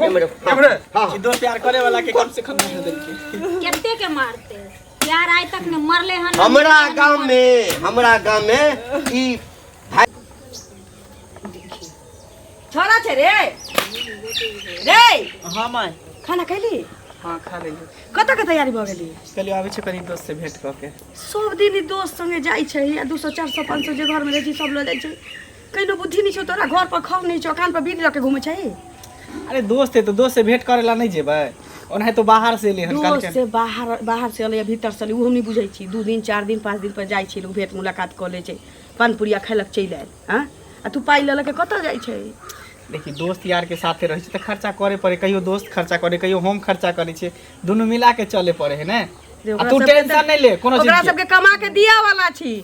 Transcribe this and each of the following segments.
हां दोस्त प्यार करे वाला के कम से कम नहीं देके केते के मारते यार आज तक ने मरले हन हमरा गांव में ई छोरा छे रे रे हां माय खाना खैली हां खा लेली कत के तैयारी भ गेली कहलियो आबै छै कनी दोस्त से भेंट क के सब दिन दोस्त संगे जाई छै या 200 400 500 जे घर में रहै छै सब लोग जाई छै कइनो बुद्धि नहीं छौ तोरा घर पर खौ नहीं छौ कान पर बीन रख के घुमै छै अरे दोस्त है तो दोस्त से भेंट करेला नहीं जेबै ओना तो बाहर से एले हन काल दोस्त से बाहर से एले भीतर से एले उ हम नहीं बुझै छी 2 दिन 4 दिन 5 दिन पर जाई छी लोग भेंट मुलाकात क ले छै पान पुरिया खैलक चैल आयल हां आ तू पाई लेलक के कत जाई छै देखी दोस्त यार के साथे रहे त खर्चा करे पड़े कहियो दोस्त खर्चा करे कहियो हम खर्चा करे छे दोनों मिला के चले पड़े है ना तू टेंशन नहीं ले कोनो चीज ओकरा सब के कमा के दिया वाला छी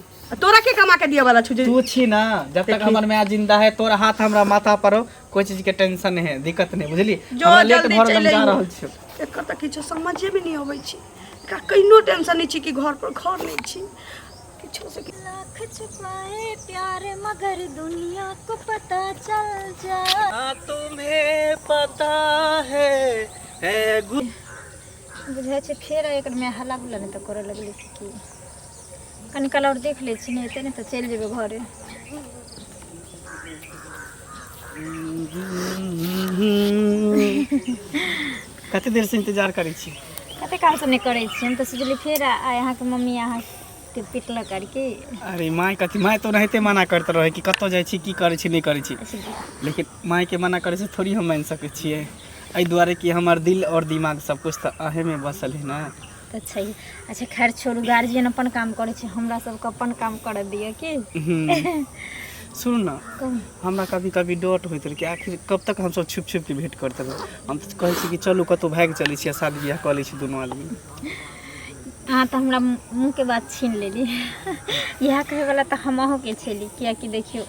तोरा के कमा के दिया वाला छु तू छी ना जब तक हमर मां जिंदा है तोरा हाथ हमरा माथा पर हो कोई चीज के टेंशन नहीं है दिक्कत नहीं बुझली हमरा लेट घर में जा रहल छी एकर त किछ समझे भी नहीं आबै छी का कइनो टेंशन नहीं छी कि घर पर घर नहीं छी किछो से लाख छुपाए प्यार मगर दुनिया को पता चल जा तुम्हें पता है बुझे छे फेर एकर में हल्ला बुला नहीं तो करे लगली कि कनी कल और देख ले छी नहीं ते नहीं तो चल जेबे घरे कते देर से इंतजार करै छी कते काल से नहीं करे छी हम तो सोचली फेर यहाँ के मम्मी यहाँ के पिटला करके अरे माय कथी माय तो रहते मना करते रहे कि कतो जाय छी की करे छी नहीं करे छी लेकिन माय के मना करे से थोड़ी हम मान सके छिए एहि दुआरे कि हमर दिल और दिमाग सब कुछ तो अहे में बसल है ना अच्छा अच्छा खैर छोड़ू गार्जियन अपन काम करे छै हमरा सब के अपन काम कर दिए कि सुन ना हमरा कभी कभी डोट होइत रहे कि आखिर कब तक हम सब छुप छुप के भेंट करते रहे हम तो कहै छी कि चलू कतो भाग चली छी शादी बियाह क लै छी दोनों आदमी हाँ तो हमरा मुँह के बात छीन लेली यह कहे वाला तो हमहू के छली किया कि देखियो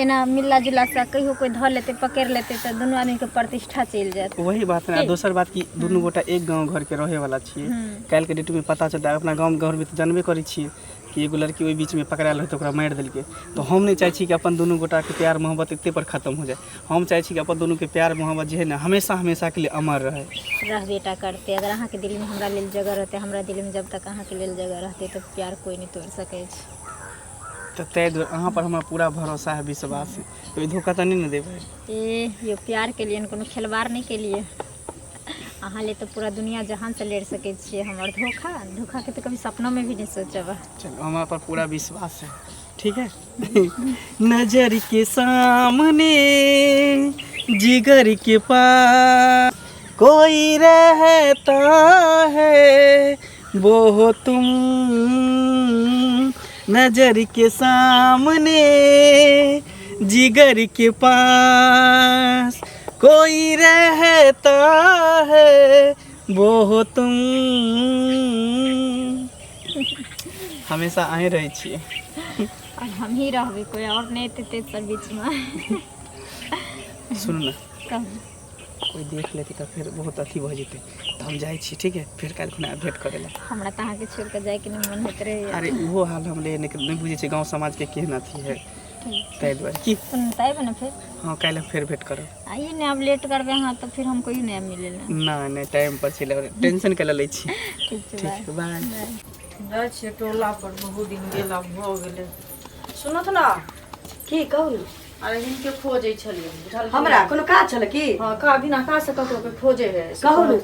एना मिला जुला से कहियो कोई धर लेते पकड़ लेते तो दोनों आदमी के प्रतिष्ठा चल जात वही बात है दोसर बात कि दोनों गोटा एक गांव घर के रहे वाला छिए काल के डेट में पता चलता अपना गांव घर में तो जानबे करै छिए कि एगो लड़की ओहि बीच में पकड़ायल है तो ओकरा मार देलकै तो हम नहीं चाहे छी कि अपन दोनों गोटा के प्यार मोहब्बत इतने पर खत्म हो जाए हम चाहे छी कि अपन दोनों के प्यार मोहब्बत जे है ना हमेशा हमेशा के लिए अमर रहे रह बेटा करते अगर अहाँ के दिल में हमरा लेल जगह रहते हमरा दिल में जब तक अहाँ के लेल जगह रहते तो प्यार कोई नहीं तोड़ सके तो तय अहाँ पर हमरा पूरा भरोसा है विश्वास है कोई धोखा तो नहीं न देबै ए ये प्यार के लिए कोनो खिलवाड़ नहीं के लिए अहाँ ले तो पूरा दुनिया जहान से लड़ सके छे हमर धोखा के तो कभी सपनों में भी नहीं सोचब चलो हमारे पर पूरा विश्वास है ठीक है नजर के सामने जिगर के पास कोई रहता है वो तुम नजर के सामने जिगर के पास कोई रहता है वो तुम हमेशा आए रहे छिए और हम ही रहबे कोई और नहीं ते सब बीच में सुन ना कह कोई देख लेती तो फिर बहुत अथी हो जेते तो हम जाए छी ठीक है फिर काल खुना भेंट करेला हमरा तहाँ के छोड़ के जाए के नहीं मन होत रहे अरे वो हाल हम ले नहीं बुझे छे गांव समाज के केहन अथी है तै द्वारे की सुनताई बने फिर हां काल फिर भेंट करब आइए ने अब लेट करबे हां तो फिर हमको ही नहीं मिलेला ना नहीं टाइम पर चले टेंशन के ले छी ठीक है बाय जाय छे टोला पर बहुत दिन गेला भ गेले सुनत ना की कहू अरे इनके खोजे छलिए बुझल हमरा कोनो काज छले की हां का बिना काज से ककरो के खोजे है कहू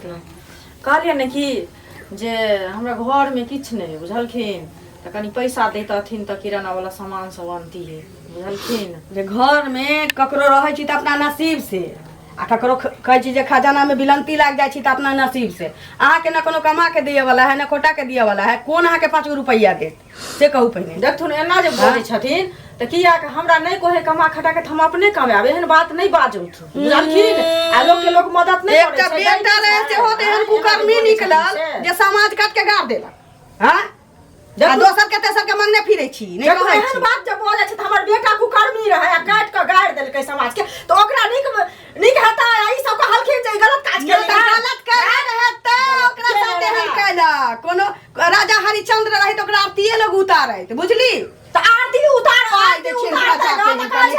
कहलिए ने कि जे हमरा घर में किछ नहीं बुझलखिन त कनी पैसा देतथिन त किराना वाला सामान सब आनती है बुझलखिन जे घर में ककरो रहै छी त अपना नसीब से आ ककरो कहै छी जे खजाना में बिलंती लाग जाय छी त अपना नसीब से अहाँ के न कोनो कमा के दिए वाला है न खोटा के दिए वाला है कोन अहाँ के 5 रुपया देत से कहू पहिने देखथुन एना जे बोलै छथिन त किया के हमरा नहीं कोहे कमा खटा के हम अपने कमाबे एहन बात नहीं बाजौथ बुझलखिन आ लोग के लोग मदद नहीं करे छै बेटा रहे से होते हन कुकर्मी निकलल जे समाज काट के गाड़ देला हां आ दोसर के तेसर के मंगने फिरै छी नहीं कहै छी एहन बात जब बोलै छै त हमर बेटा कुकर्मी रहे आ काट के गाड़ देलकै समाज के तो ओकरा निक हता ई सब कहलखिन जे गलत काज केलकै गलत कर रहे त ओकरा साथे हम कैला कोनो राजा हरिश्चंद्र रहे त ओकरा आरतीए लोग उतारै त बुझली त आरती उतार आरती उतार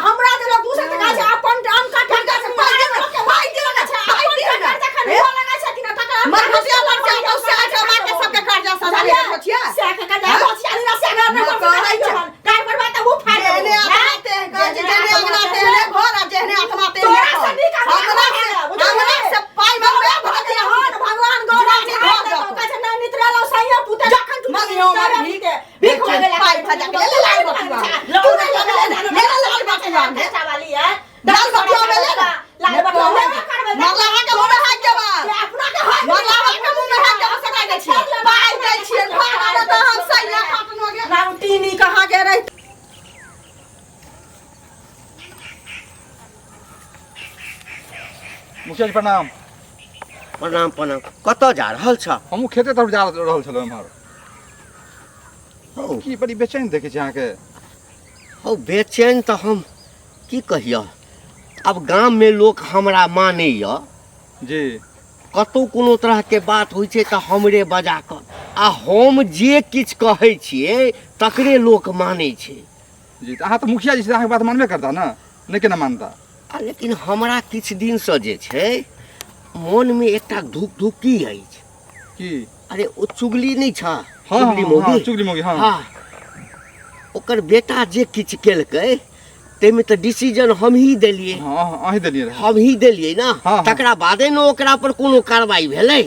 हमरा जे लोग दूसरे के काज अपन काम काट के पाई दे मुखिया जी प्रणाम। प्रणाम प्रणाम। कतऽ जा रहल छ? हमहूँ खेते तरफ जा रहल छलहुँ एम्हर। हौ की बड़ी बेचैन देखै छी अहाँके। हौ बेचैन तऽ हम की कहियऽ, अब गाममे लोक हमरा मानैए, जी कतहु कोनो तरहके बात होइ छै तऽ हमरे बजा कऽ, आ हम जे किछु कहै छियै तकरे लोक मानै छै। जी तऽ अहाँ तऽ मुखिया जी से अहाँके बात मानबे करता ने, नहीं केना मानता। आ लेकिन हमरा किछु दिनसँ जे छै मोनमे एकटा धुक धुकी अछि। की? अरे ओ चुगली नहीं छ, हाँ चुगली हाँ मौगी। चुगली मौगी हाँ। हाँ, ओकर बेटा जे किछु केलकै ताहिमे तऽ डिसीजन हम ही देलियै। हाँ हाँ अहीं देलियै रहे। हम ही देलियै ना, हाँ। तकरा बादे ने ओकरा पर कोनो कार्रवाई भेलै।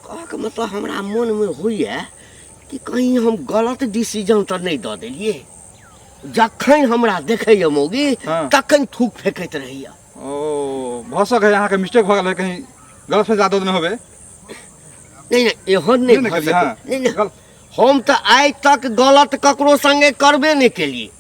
कहके मतलब हमरा मोनमे होइए कि कहीं हम गलत डिसीजन तऽ नहीं दऽ देलियै। जखन हमरा देखैए मौगी हाँ। तखन थूक फेंकैत रहैए। ओ भऽ सकै है अहाँके मिस्टेक भऽ गेल है, कहीं गलत फैसला दऽ देने होबे। नहीं नहीं एहन नहीं नहीं भऽ केलियै, हाँ। सकै। नहीं नहीं, हम तऽ आइ तक गलत ककरो संगे करबे नहीं केलियै।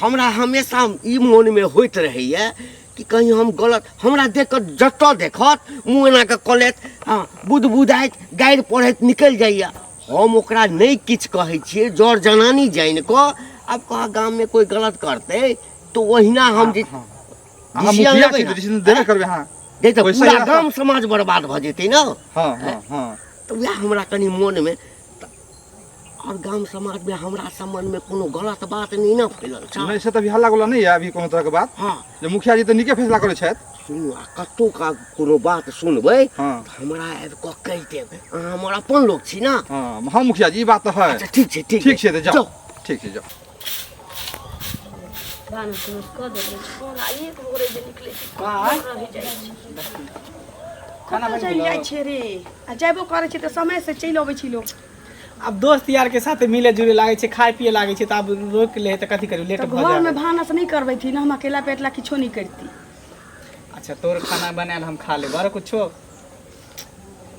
हमरा हमेशा ई मोनमे होइत रहैए कि कहीं हम गलत, हमरा देख कऽ जतऽ देखत मुँह एना कऽ कऽ लेत, हाँ बुदबुदाइत गारि पढ़ैत निकलि जाइए। हम ओकरा नहीं किछु कहै छियै, जर जनानी जानि कऽ। अब कहाँ गाममे कोई गलत करतै तो ओहिना हम जे अहाँ मुखिया छी तऽ डिसीजन देबे करबै। हाँ नहीं तऽ वैसे पूरा ही गाम समाज बर्बाद भऽ जेतै ने। हाँ हाँ हाँ। तऽ वएह हमरा कनि मोनमे, और गाम समाजमे हमरा सम्बन्धमे कोनो गलत बात नहीं ना फैलल छ। नहीं से तऽ अभी हल्ला गुल्ला नहीं है अभी कोनो तरहके बात। हाँ जे मुखिया जी तऽ नीके फैसला करै छथि। सुनू, आ कतहु का कोनो बात सुनबै हाँ तऽ हमरा आबि कऽ कहि देब, अहाँ हमर अपन लोक छी ना। हाँ हाँ मुखिया जी ई बात तऽ है। अच्छा ठीक छै ठीक ठीक छै तऽ जाओ। ठीक छै जाओ। खाना बनि चलि गेलौ? जाइ छै रे, आ जेबो करै छै तऽ समय से चलि अबै छी लोग। अब दोस्त यार के साथ मिले जुले लागे छै, खाए पिए लागे छै, तऽ अब रोक ले तऽ कथी करी, लेट तो भऽ घर में जाए। भानस नहीं करबै थी ना, हम अकेला पेटला किछो नहीं करती। अच्छा तोर खाना बनायल हम खा लेब, और कुछो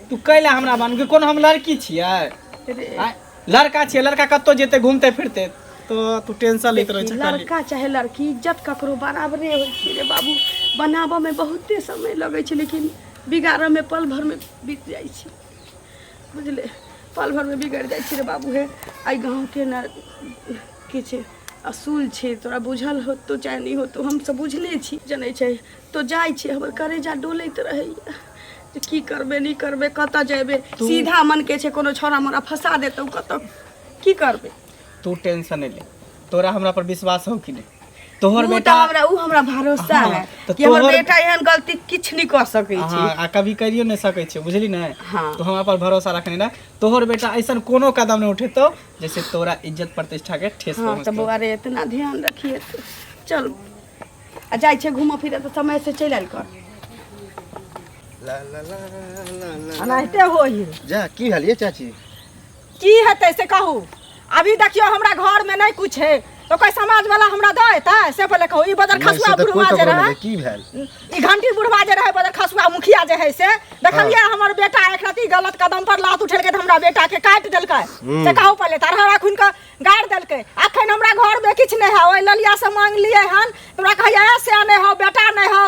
तू कैला हमरा बन के, कोनो हम लड़की छियै? आँय, लड़का छियै, लड़का कतौ जेते घूमते फिरते तो तू टेंशन लैत रहै छै। लड़का चाहे लड़की इज्जत ककरो बराबरे होइ छै रे बाबू। बनाबऽ में बहुते समय लगै छै, लेकिन बिगाड़ऽ में पल भर में बीत जाइ छै, बुझले। पल भर में बिगड़ जाइ छै रे बाबू। हे आई गाँव के ना के छै असूल छै, तोरा बुझल हो तो चाहे नहीं हो तो हम सब बुझले छी, जनै छै। तो जाइ छै हमर करेजा डोलैत रहैया जे की करबे नहीं करबे, कतऽ जेबे। सीधा मन के छै कोनो छौड़ा मोरा फंसा देतौ, कतऽ की करबे। तू टेंशन नहीं ले, तोरा हमरा पर विश्वास हो कि नहीं? तोहर बेटा हमरा भरोसा हाँ, है तो कि हमर तोहर- बेटा एहन गलती किछ नहीं कर सकै छै। हाँ, आ कभी करियो नहीं सकै छै, बुझली ना। हाँ। तो हमरा पर भरोसा रखने ना, तोहर बेटा ऐसा कोनो कदम नहीं उठेतो जैसे तोरा इज्जत प्रतिष्ठा के ठेस हाँ तो पहुंचतो। बउआ रे इतना ध्यान रखिए तो। चल आ जाइ छै घूमऽ फिरऽ तो समय से चलि आइल कर। अनाहिते होई जा की हाल ये चाची? की हेतै से कहू। अभी देखियो हमरा घर में नहीं कुछ है तो कोई समाज वाला हमरा दऽ एतै से पहले कहू। ई बदर नहीं, खसुआ से तो कोई बुढ़वा जे खबर रहे, नहीं की भेल? ई घंटी बुढ़वा जे रहे बदर खसुआ मुखिया जे है से देखलिए हमर बेटा एक रति गलत कदम पर लात उठेलकै त हमरा बेटा के काटि देलकै। से कहू पहले तरहरा खुन के गाड़ि देलकै। अखन हमरा घर में किछ नहीं है, ओइ ललिया से मांग लिए हन, तोरा कहिया से नहीं हो बेटा नहीं हो,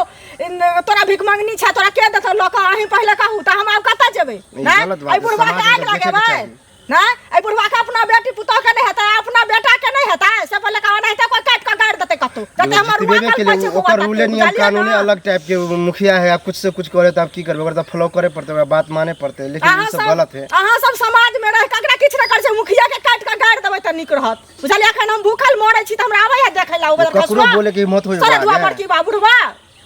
तोरा भिख मंगनी छ, तोरा के देतौ लक। अहीं पहले कहू त हम आब कतऽ जेबै? नहीं, गलत बात है, आई बुढ़वा के समाज आग में देखे के लगेबै चाहिए। ना? आई बुढ़वा के अपना बेटी पुतोह के नहीं हेतै, अपना बेटा के नहीं हेतै से पहले कहू। नहीं तो कोई काट के गाड़ि देतै कतौ। जते हमर जितबे रुआ के कल लिए ओकर रूले नियम कानूने अलग टाइप के मुखिया है। आप कुछ से कुछ करे तो आप की करबे? ओकर तो फॉलो करे पड़ते, ओकरा बात माने पड़ते, लेकिन ये सब गलत है। अहाँ सब समाज में रह ककरा किछ न कर छै, मुखिया के काट के गाड़ि देबै त नीक रहत। बुझलियै? अखन हम भूखल मरै छी त हमरा आबै है देखै ला उबर ककरो बोले के हिम्मत होय सरे दुआ बा बड़की बा बुढ़वा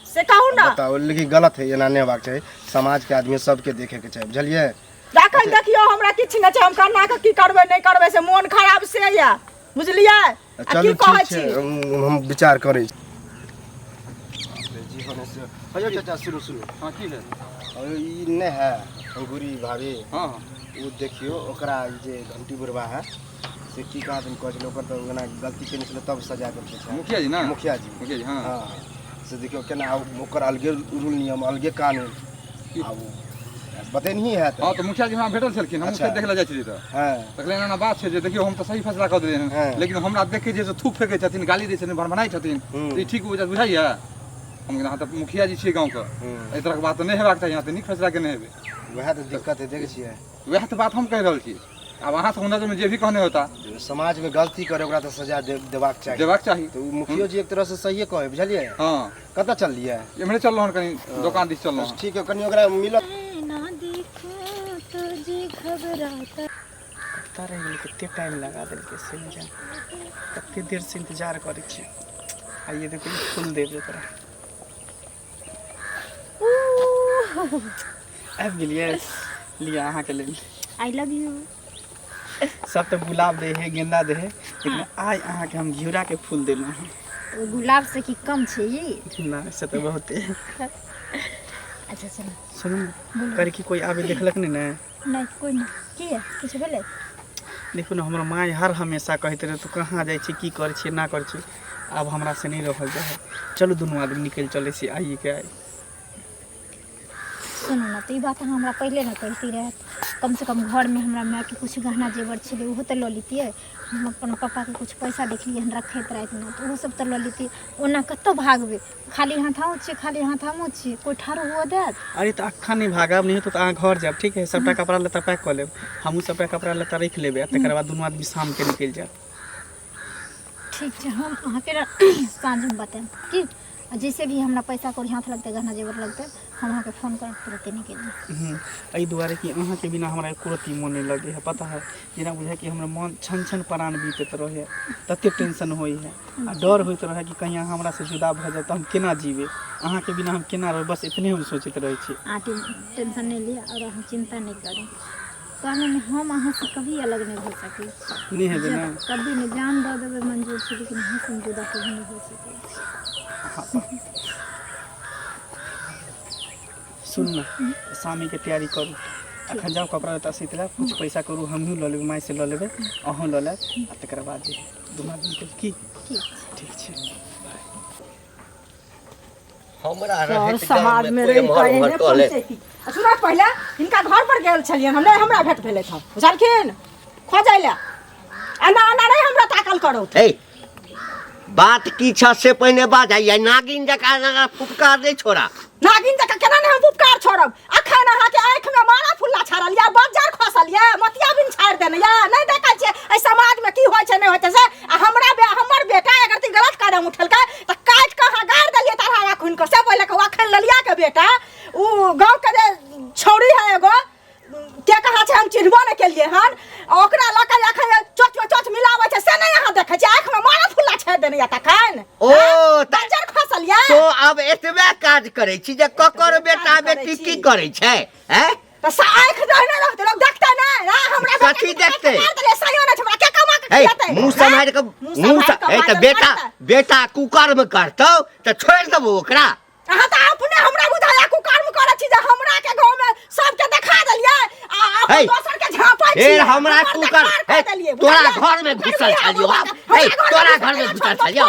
से कहू ना। बताओ, लेकिन गलत है, एना नहीं होबाक चाहिए। समाज के आदमी सबके देखे के चाहिए, बुझलिए? देखै देखियो हमरा किछ न छै, हम कन्ना के की करबै नहीं करबै से मोन खराब से या, बुझलियै? आ चलू की कहै ठीक छी? छै, हम विचार करै छी। हेलो चाचा सुनो सुनो। हाँ की भेल? और ई नहीं है अंगूरी भाभी, हाँ वो देखियो ओकरा जे घंटी बुढ़वा है से की कहा तुम कहलो, ओकर तो ओना गलती केने छले तब सजा देलकै छै। मुखिया जी ना? मुखिया जी। मुखिया जी हाँ। हाँ से देखियो केना ओकर अलगे रूल नियम, अलगे कानून आब बतेनही है तो। हाँ तो मुखिया जी हमरा भेटल छलखिन, हम अच्छा। खेत देखे ला जाइ छलियै तऽ हाँ तखन एना बात छै जे देखियो हम तऽ सही फैसला कऽ देलियै हाँ। हन, लेकिन हमरा देखे जे थूक फेंकै छथिन, गाली दै छथिन, भनभनाइ छथिन, हम्म। तऽ ई ठीक बुझाइया? हम यहाँ तऽ मुखिया जी छियै गाँवके एहि तरहके बात तऽ नहि हेबाक चाही, यहाँ तऽ नीक फैसला केने हेबै। वह तो दिक्कत है, देखे छियै वएह तऽ बात हम कहि रहल छी। अब अहाँ सब नजर में जे भी कहने होता समाज में गलती करे ओकरा तो सजा देबाक चाहिए। देबाक चाही। तो मुखियो जी एक तरह से सही कहे, बुझलिए। हाँ कतऽ चल लियै? एम्हरे चल रहल कहीं दुकान दिस चल रहल। ठीक है, कनी ओकरा मिलत ना देखो तो जी घबराता। पता रही कते टाइम लगा देलकै से जान, कते देर से इंतजार करै छी। आइए देखो फूल देबे तोरा। आबि गेलियै, लिया अहाँ के लेल। I love you. सब तो गुलाब दे है, गेंदा दे है, लेकिन आज अहाँ के हम घिउरा के फूल देलहुँ हैं। वो गुलाब से की कम छै ये? ना से तो बहुत है। अच्छा चलो सुनू ना, कर की कोई आबे देखलक नहीं ना? नहीं कोई नहीं। की है कुछ भेले? देखो ना, हमारा माँ हर हमेशा कहते रहे तू कहाँ जाइ छी, की कर छी ना कर छी। अब हमरा से नहीं रहल जाए। चलो दोनों आदमी निकल चले से आइए के आई। सुनो ना, तो ये बात हमरा पहले ना कहती रहे। कम से कम घर में हमरा माँ के कुछ गहना जेवर छे वो तो ल लेती। हम अपन पापा के कुछ पैसा देखलिए हन रखैत रात में, तो वो सब तो ल लेती। ओना कतो भागबे, खाली हाथ आउ छी, खाली हाथ आमो छी, कोई ठारो हुआ देत? अरे तो अखा नहीं भागब, नहीं तो अहाँ घर जाब, ठीक है। सबटा कपड़ा लत्ता पैक कर लेब, हमहूँ सबटा कपड़ा लत्ता रख लेबै, तकर बाद दोनों आदमी शाम के निकल जाब। ठीक है, हम अहाँ के साँझ में बताएं कि जैसे भी हमरा पैसा कौड़ी हाथ लगते, गहना जेवर लगते, हम अहाँ के फोन कर तुरंत निकल जाए। एहि दुआरे कि अहाँ के बिना हमरा एको रत्ती मोन नहीं लगे है। पता है, जेना बुझे कि हमरा मन छन छन प्राण बीतैत रहे, तते टेंशन होई है आ डर होइत रहे कि कहीं अहाँ हमरा से जुदा भ जाए तो हम केना जीवे, अहाँ के बिना हम केना रह, बस इतने हम सोचते रहे छी। आंटी टेंशन नहीं लिया और हम चिंता नहीं करें। कहने में हम अहाँ से कभी अलग नहीं हो सके, नहीं है ना? कभी नहीं। जान दे देवे मंजूर छी, लेकिन हम से जुदा कभी नहीं हो सके। सुन ना, शामी के तैयारी करू, अखन जाओ कपड़ा लत्ता सीत ला, कुछ पैसा करू, हमहूँ लऽ लेबै, माय से लऽ लेबै, अहूँ लऽ लेब, आ तकर बाद जे दुनू आदमी के की ठीक छै। हमरा और समाज में रही कहे ने पहुंचे की। सुना पहले इनका घर पर गेल छलियन, हमने हमरा भेट भेले था, बुझलखिन? खोजै ले एना एना नहीं हमरा ताकल करो। हे बात की छ से पहिने बाजाइए, नागिन जका ना फुफकार नहीं छोड़ा। नागिन जका केना ने हम उपकार छोड़ब? अखन अहाँ के आंख में मारा फुल्ला छाड़ल या बजार खसल या मतिया बिन छाड़ देने या नहीं देखै छै ए समाज में की होय छै नहीं होय छै से। हमर बेटा अगर ती गलत कदम उठलकै त काट के अहाँ गाड़ देलिए तारा राखुन को से पहले के अखन ललिया के बेटा उ गांव के जे छौड़ी है एगो के कहा छै हम चिन्हबो नहीं केलिए हन, ओकरा लका अखन चोच मिलाबै छै से नहीं अहाँ देखै छै। आंख में मारा फुल्ला छाड़ देने या तखन ओ बजार खसल या तो अब एतबे काज करे छी जे ककर बेटा बेटी की करे छै हैं? तो आँख रहने रहते लोग देखते नहीं ना, हमरा कथी देखते? सहियो नहीं हमरा के कमा के हे खिलाते मुंह सम्हार के ए त बेटा कुकर्म करतौ त छोड़ देबो ओकरा। अहाँ त अपने हमरा बुझाया कुकर्म करे छी जे हमरा के गांव में सबके देखा देलिए आ अपन दोसर के झांपै छी। ए हमरा कुकर तोरा घर में घुसल छलियो, हे तोरा घर में घुसल छलियो,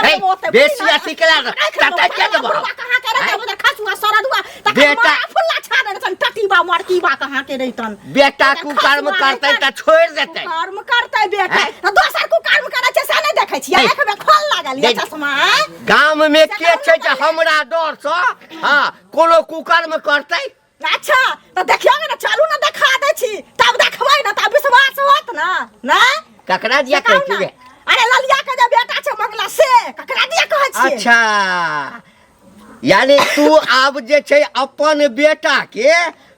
हे बेसी अथी केला टाटा के देबो कहां के रे उधर खसुआ सरदुआ त बेटा फुल्ला छा दे तन टटीबा मरकीबा कहां के रहितन। बेटा कुकर्म करतै त छोड़ देतै। कुकर्म करतै बेटा त दोसर कुकर्म करे छै से नहीं देखै छी? आंख में खोल लागल ये चश्मा। गांव में के छै जे हमरा डर सँ हां कोनो कुकर्म करतै? अच्छा तो देखियो ना, चलू ना देखा दे छी, तब देखबै ना तब विश्वास होत ना ना। ककरा दिया कहै छी? अरे ललिया के जे बेटा छै मंगला से ककरा दिया कहै छी? अच्छा यानी तू आब जे छै अपन बेटा के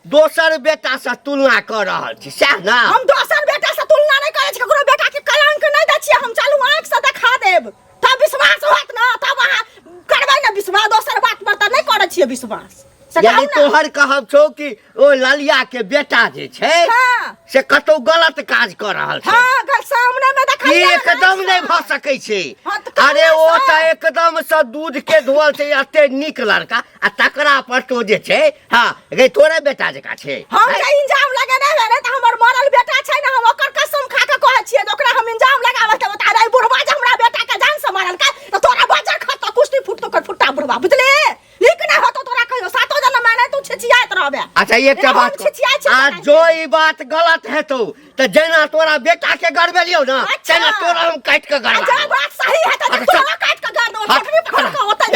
दोसर बेटा से तुलना कर रहल छी सैह ना? हम दोसर बेटा से तुलना नहीं करै छी, ककरो बेटा के कलंक नहीं दै छी हम। चलू आंख से देखा देब तब विश्वास होत ना, तब अहाँ करबै ना विश्वास। दोसर बात पर त नहीं करै छी विश्वास। यानी तोहर कहब छौ कि ओ ललिया के बेटा जे छै से कतौ गलत काज कर रहल छै। हां गल सामने में देखै एकदम नहीं भ सकै छै। अरे ओ त एकदम से दूध के धोल छै, एते नीक लड़का आ तकरा पर तो जे छै हां गे तोरे बेटा जका छै। हम के इंजाम लगेने रे त हमर मरल बेटा छै ना, हम ओकर कसम खा के कहै छियै जे ओकरा हम इंजाम लगाबै के बता रे बुढ़वा जे हमरा बेटा के जान से मारल का त तोरा बजार खत कुश्ती फुट तो कर फुट्टा बुढ़वा बुझले। नीक ना होतो तोरा कहियो सातो जना माने तू छिछियात कहबे अच्छा एक हम बात छिछिया छी आ जो ई बात गलत है तो जेना तोरा बेटा के गड़बे लियो ना तेना तोरा हम काट के गड़बा जब बात सही है तो अच्छा, तू काट के गाड़ दो तखनी पकड़ के होता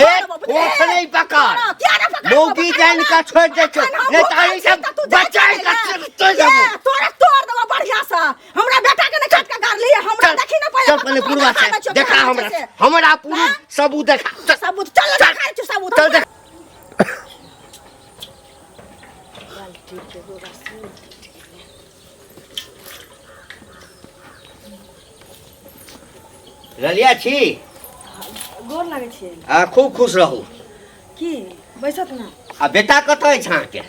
ओठ नहीं पकड़ क्या ना पकड़ मौगी जान का छोड़ दे छो नहीं तारी सब बच्चा का तो जाबो तोरा तोड़ देबो बढ़िया से हमरा बेटा के ने काट के गाड़ लिए हमरा देखी ना चल पहले पूर्वा से देखा हमरा पूरा सबूत देखा सबूत चल देखा तू सबूत चल देख रलिया छी गोर लागै छै आ खूब खुश रहू की बैसत ना आ बेटा कतऽ अछि अहाँके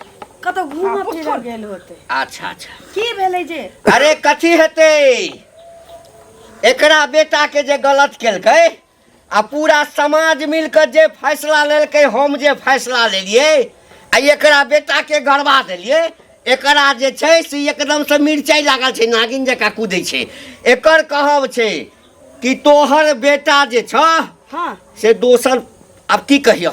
कतौ घूमऽ फिरऽ गेल होतै अच्छा अच्छा की भेलै जे अरे कथी हेतै एकरा बेटा के जे गलत केलकै आ पूरा समाज मिलकर जे फैसला लेलकै हम जे फैसला लेलियै आ एकरा बेटा के गड़बा देलियै एकरा जे छै से एकदम से मिरचाई लागल छै नागिन जकाँ कूदै छै एकर कहब छै कि तोहर बेटा जे छ हाँ से दोसर अब की कहियो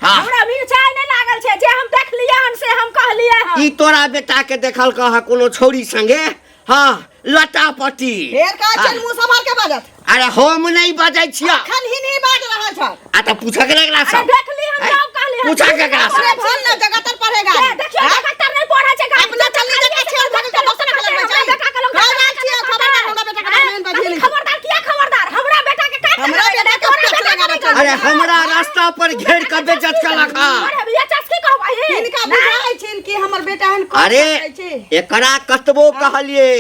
हाँ हमरा मिर्चाई नहीं लागल छै जे हम देख लिया हन से हम कहलिए हन ई तोरा बेटा के देखल कह कोनो छौरी संगे हाँ लटापटी फेर का चल मुंह संभाल के बाजत अरे हम नहीं बजै छियै अखन ही नहीं बाज रहा छ आ त पूछक लगला अरे सब देख ली हम जाओ कहली हन पूछा केकरा से? अरे भल ना जगतर पढ़ेगा देखिए जगतर नहीं पढ़ा छै अपना चलनी देखे छै भक्त दोसर के लग छै बेटा के लोग खबरदार हमरा बेटा के मेन बजिली खबरदार किया खबरदार हमरा बेटा के काट हमरा बेटा के फेंक लगा अरे हमरा रास्ता पर घेर कर बेइज्जत कलक अरे भैया चस्की कहबै इनका बुझाई छिन कि हमर बेटा हन अरे एकरा कतबो कहलिए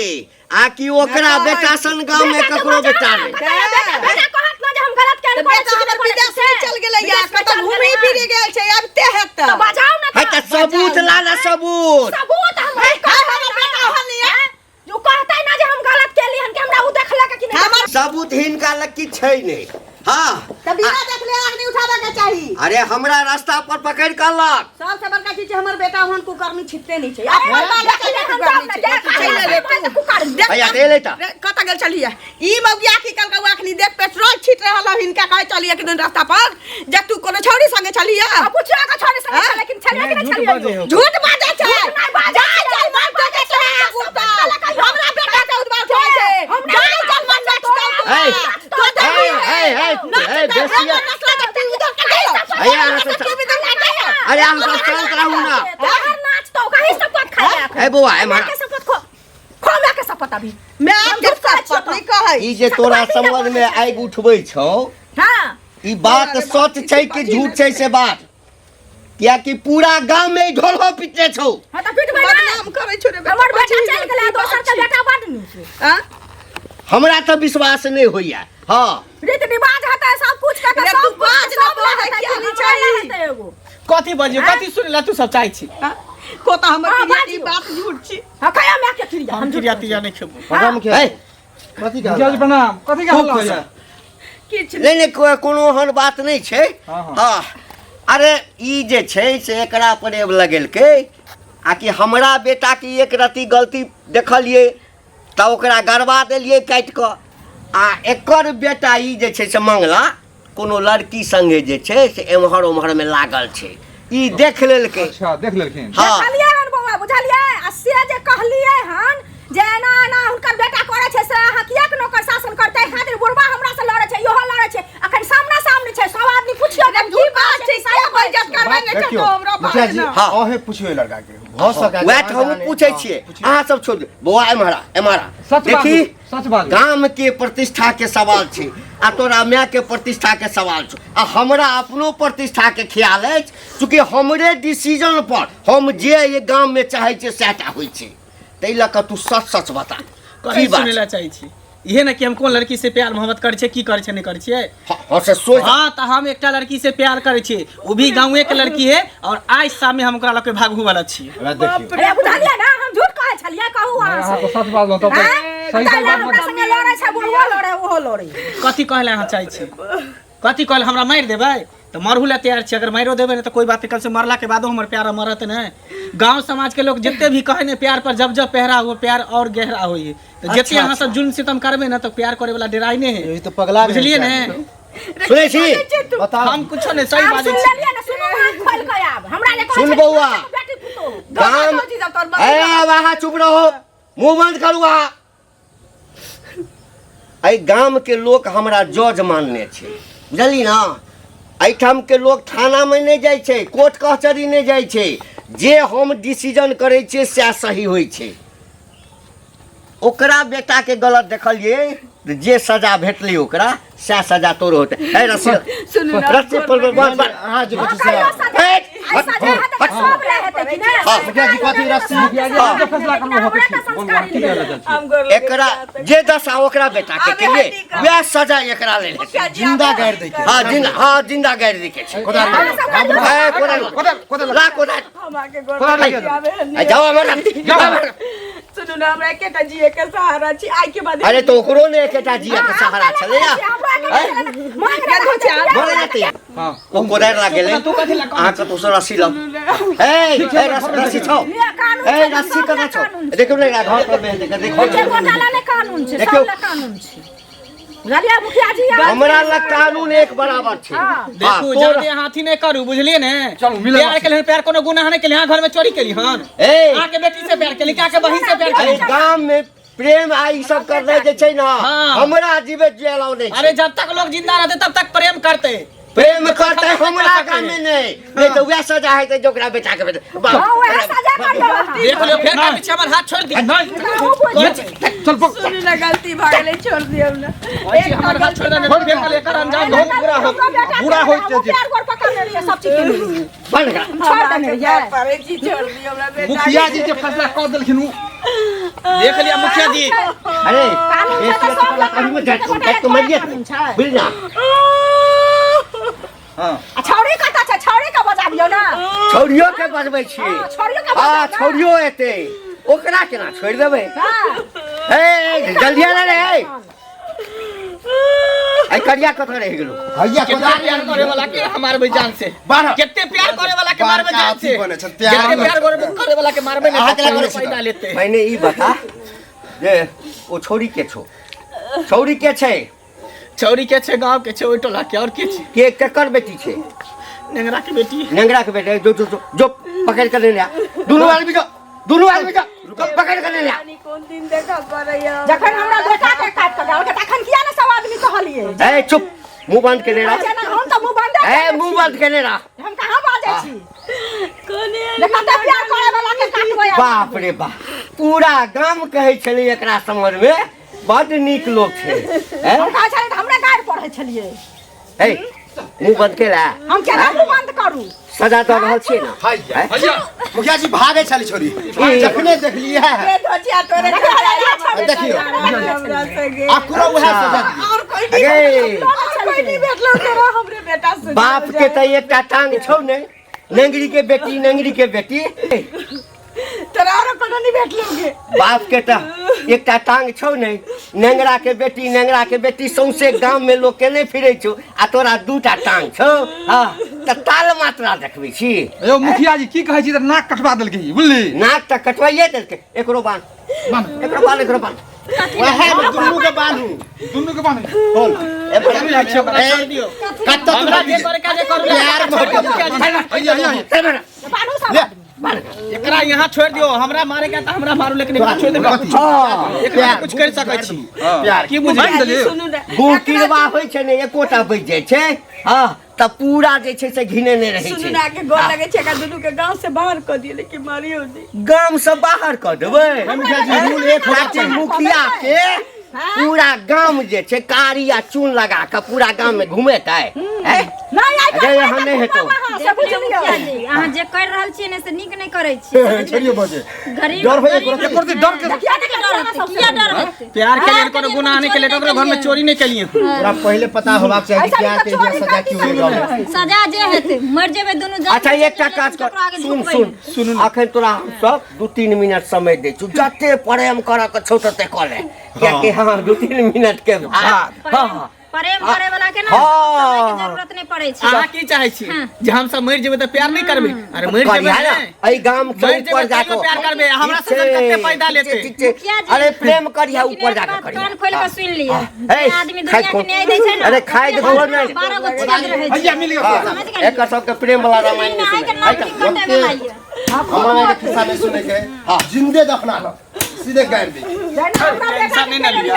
आ कि ओकरा बेटा सन गांव में ककरो बेटा नहीं बेटा कहत ना जे हम गलत केल बेटा हमर विदेश में चल गेलै या कत घूमी फिरे गेल छै अब ते हेत तो बजाओ ना है त सबूत ला ले सबूत सबूत हमर बेटा हन जो कहतै ना जे हम गलत केली हन कि हमरा उ देखला कि नहीं सबूत हिनका लग की छै नहीं हाँ त बिना देखले आग नहीं उठाबे के चाही अरे हमरा रास्ता पर पकड़ कर लक सबसे बड़का चीज हमर बेटा हन कुकर्मी छिटते नहीं छै अपन बाल चले हम जाम ना देख कुकर देख भैया दे लेता कत गेल चलिए ई मौगिया की कल के अखनी देख पेट्रोल छिट रहल हिनका कहे चलिए कि दिन रास्ता पर जे तू कोनो छौरी संगे चलिए पूछिया का छौरी संगे लेकिन चलिए कि नहीं चलिए झूठ बाजे छै नहीं बाजे चल मार के चले हमरा बेटा के उद्वार छै हम जाई जल मन बेसिया भैया अरे हम सब चलत रहू ना नाच तो कहीं शपथ खाया ए बुआ ए मारा खो मैं के शपथ अभी मैं के शपथ नहीं कहै ई जे तोरा समझ में आगि उठबै छौ हां ई बात सच छै कि झूठ छै से बात किया कि पूरा गांव में ढोलहो पिटने छौ हां त पिट बदनाम करै छौ रे हमर बेटा चल गेलै दोसर के बेटा बड नीक छै हां हमरा तो विश्वास नहीं होइया हाँ रीत रिवाज हता सब कुछ का सब बाज न बोले के नहीं चाहिए एगो कथी बजियो कथी सुनला तू सब चाहै छी कोता हमर ई बात झूठ छी हां कया मैं के फिरिया हम क्रिया तिया नहीं खेबो हम क्या कथी का जज प्रणाम कथी का हल्ला होइया किछ नहीं कोनो हन बात नहीं छै हाँ, हाँ। हाँ अरे ई जे छै से एकरा पर एब लगेलकै आ कि हमरा बेटा की एक रति गलती देखलिए त ओकरा गड़बा देलिए काट क आ एकर बेटा ई जे छै से मंगला कोनो लड़की संगे जे छै से एम्हर ओम्हर में लागल छै ई देख लेलकै अच्छा देख लेलखिन हाँ कहलिए हन बौआ बुझलिए आ से जे कहलिए हन जे ना ना हुनकर बेटा करे छै से अहाँ किया के नौकर शासन करतै खातिर बुढ़बा हमरा से लड़े छै इहो लड़े छै अखन सामना सामने छै सब आदमी पूछियो की बात छै से इज्जत करबै नै छै तो हमरा मुखिया जी हाँ। अहे पूछियो लड़का के भ सका वह तो हम पूछे छिए अहाँ सब छोड़ दे बौआ एम्हरा सच बात देखी सच बात गाम के प्रतिष्ठा के सवाल छै आ तोरा माय के प्रतिष्ठा के सवाल छौ आ हमरा अपनो प्रतिष्ठा के ख्याल अछि चूँकि हमरे डिसीजन पर हम जे ये गाम में चाहे छियै सएटा होइ छै तै लऽ कऽ तू सच सच बता कथी की बात सुनैला चाहै छी इहे ना कि हम कोन लड़की से प्यार मोहब्बत करै छै की करै छै नहीं करै छियै हाँ से सोच हाँ तो हम एकटा लड़की से प्यार करे छियै वो भी गाँवे के लड़की है और आज शाम में हम ओकरा लके भागू वाला छियै देखियो अरे बुझलिए ना हम झूठ कहै छलिए कहू हाँ अहाँ तो सच बात बताओ तो सही सही बात हमरा बता संगे लड़े छै बुढ़वा लड़े ओहो लड़े कथी कहले अहाँ चाहै छी कथी कहले हमरा मारि देबै तो मरहू ला तैयार छी अगर मारियो देबै ना तो कोई बात नहीं कल से मरला के बादो हमर प्यार मरत नहीं गांव समाज के लोग जितने भी कहे ने प्यार पर जब जब पहरा हो प्यार और गहरा होई तो जितने अहाँ सब जुल्म सितम करबे ना तो प्यार करे वाला डराई नहीं है ये तो पगला बुझलिए ने सुनै छी बताओ हम कुछो नहीं सही बात सुन लेलिए ना सुनो आँख खोल के आब हमरा जे कहै सुन छै बौआ बेटी पुतो गाम ए वहाँ चुप रहो, मुंह बंद करू वहाँ। एहि गाम के लोग हमरा जज मानने छै, बुझली ना। एहिठाम के लोग थाना में नहीं जाइ छै, कोर्ट कचहरी नहीं जाइ छै, जे हम डिसीजन करै छियै सएह सही होइ छै। ओकरा बेटा के गलत देखलिए, जे सजा भेटलै ओकरा सएह सजा तोरो होते। ए रस्सी सुनू ना, रस्सी पर हां जी कुछ से मुखिया जी कथी रस्सी मुखिया जी फैसला करनो होते एकरा जे दशा ओकरा बेटा के केलिए वह सजा एकरा ले लेते। जिंदा गाड़ दे के हां जिंदा गाड़ दे के छै। कोदाल ला कोदाल जाओ हमरा सुनू ना, हमरा एकेटा जिए के सहारा छी। आई के बाद अरे तो ओकरो ने एकेटा जिया के सहारा छले या बोले जाते हां ओ कोदाल ला गेले आ के तो रस्सी ला ए रस्सी छो ए रस्सी कना छो देखो ने घर पर में देखो घोटाला ने कानून छै, सब ला कानून छै। बुझलिए मुखिया जी, हमरा ला कानून एक बराबर छै। देखू जादे हाथी नहीं करू, बुझलिए ने। प्यार के लिए प्यार कोनो गुनाह नहीं के लिए घर में चोरी के लिए हन ए आके बेटी से प्यार के लिए के बहिन से प्यार के अरे लिए। गांव में प्रेम आ ई सब कर रहे जे छै ना, हाँ। हमरा जीवे जेलाव नहीं छै। अरे जब तक लोग जिंदा रहते तब तक प्रेम करते, प्रेम करते हमरा गांव में नहीं तो वह सजा है तो जोकरा बेटा के बेटा हां वह सजा कर दो। देख लो फिर का पीछे हमर हाथ छोड़ दी। चल पक सुनू ना, गलती भ गेलै, छोड़ दियौ ना। एक हमर हाथ छोड़ देने फिर का लेकर अंजाम बहुत बुरा हो जे प्यार गोर पकड़ ले सब चीज के लिए बन गया। छोड़ देने ये परे जी, छोड़ दियौ हमरा बेटा। मुखिया जी जे फैसला कर देलखिन उ देख लिया मुखिया जी। अरे कानून ये से तो तो सब कहीं में जात तो मरिए बिलना हां छौरी कता छै, छौरी का बजा दियौ ना। छौरियो के बजबै छी। छौरियो का हां बजा छौरियो एते ओकरा केना छोड़ देबै। ए जल्दी आ रे आई करिया कतऽ रह गेलो। भैया कितना प्यार करे वाला के हमार भाई जान से बारह कितने प्यार करे वाला के मारबे जान से बने छै कितने प्यार प्यार करे वाला के मारबे नहीं अकेला करे छै। पैदा लेते। मैंने ई बता जे ओ छोरी के छो, छौरी के छै, छौरी के छे गांव के छे, ओइ टोला के और के छे के केकर बेटी छै। नेंगरा के बेटी। नेंगरा के बेटे जो जो जो जो पकड़ कर ले लिया दोनों आदमी का पकड़ कर ले लिया। कौन दिन देखा परैया जखन हमरा बेटा के काट कर के तखन किया ने सब आदमी कहलिए। ए चुप, मुंह बंद के ले रहा। हम तो मुंह बंद ए मुंह बंद के ले रहा। हम कहां बाजे छी कोने देखा त प्यार करे वाला के काटबै। बाप रे बाप, पूरा गांव कहै छलै एकरा समझ में बड नीक लोग छै। हम कहा छले त हमरा गाड़ पढ़ै छलिए। ए मुंह बंद के ला, हम केना मुंह बंद करू। सजा दऽ रहल छी ना। भैया मुखिया जी भागे छली छोरी जखने देख लिए ए धोतिया तोरे देखियो हमरा संगे आ पूरा वह सजा दी। और कोई अगे नहीं भेटलो तोरा हमरे बेटा से। बाप के त एकटा टांग छौ ने, नेंगरी के बेटी नेंगरी के बेटी तोरा और कोनो नहीं भेटलोगे। बाप के त एकटा टांग छौ ने, नेंगरा के बेटी सौंसे गांव में लोग केने फिरै छौ आ तोरा दूटा टांग छौ। हां त ताल मात्रा देखबै छी। यो मुखिया जी की कहै छी त नाक कटवा देलकै बुझली। नाक त कटवाइए देलकै, एकरो बांध एकरो बांध वह दुन्नू के बांधू दुन्नू के बांध बोल ए बड़ा छोड़ दियो कत्तो हमरा जे करे का जे करू प्यार मोहब्बत बानू सब एकरा यहाँ छोड़ दियो, हमरा मारे का त हमरा मारू लेकिन एकरा छोड़ देबो। हां एकरा कुछ कर सकै छी प्यार की बुझलिए। सुनू ना, गुकिरवा होइ छै ने, एकोटा बच जाइ छै। हां त पूरा जे छै से घिने नहि रहै सुनू छै। ना के गोल लगे छै का दुनू के गांव से बाहर क दिए लेकिन मारियो नहीं। गांव से बाहर कर देबै। मुखिया के पूरा गांव जे छै कारी आ चून लगा के पूरा गांव में घुमेतै। नहीं आई अरे यहाँ नहीं हेतौ। से बुझ लियो। अहाँ जे कर रहल छियै ने से नीक नहीं करै छियै। छोड़ियो बजे गरीब डर होय गरीब एको करते डर के किया के डर होते किया डर होते? प्यार के लिए कोनो गुनाह नहीं केले, ककरो घर में चोरी नहीं केलिए। पूरा पहले पता होबाक चाही कि क्या के ये सजा की होई रहल। सजा जे हेतै मर जेबै दुनू जान। अच्छा एकटा काज कर, सुन अखन तोरा हम सब 2-3 मिनट समय दै छु, जते प्रेम करऽ के छौ तते कऽ ले, कियाकि हां 2-3 मिनट के बाद हां प्रेम करे वाला के ना हाँ। समय के जरूरत नहीं पड़े छै। अहाँ की चाहै छी जे हम सब मर जेबै त प्यार नहीं करबै? अरे मर जेबै करिया ना, ने एहि गाम के मर जेबै ऊपर तैयो जाके प्यार करबै, हमरा से कते पैदा लेते। ठीक छै। अरे प्रेम करिया ऊपर जाके करिया। कान खोल के सुन लिया। ए, आदमी दुनिया के न्याय दै छै ना। अरे खाइ दे भगवान नहीं। 12 गो चीज रहै छै। भैया मिल गया। एकर सबके प्रेम वाला रामायण आइ के नहीं नाम कटे वाला ये। हमारा के किस्सा नहीं सुने के हाँ जिंदे दफना लो सीधे गाड़ दी टेंशन नहीं ना लिया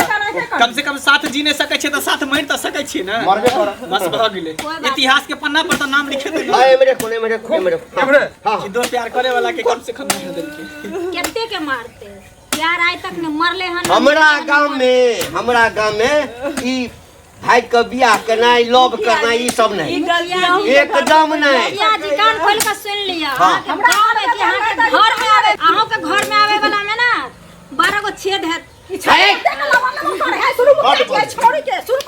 कम से कम साथ जी नहीं सकै छै तो साथ मर तो सकै छी ना मरबे कर बस भ गेलै इतिहास के पन्ना पर तो नाम लिखे दे हां मेरे हां कि दो प्यार करे वाला के कम से कम नहीं देलके केते के मारते प्यार आइ तक ने मरले हन हमरा गांव में ई भाई के बियाह करना लव करना ई सब नहीं एकदम नहीं या जी कान खोल के सुन लिया हमरा आवे कि अहाँ के घर में आवे अहाँ के घर में आवे वाला में ना 12 गो छेद है छोड़ी के सुन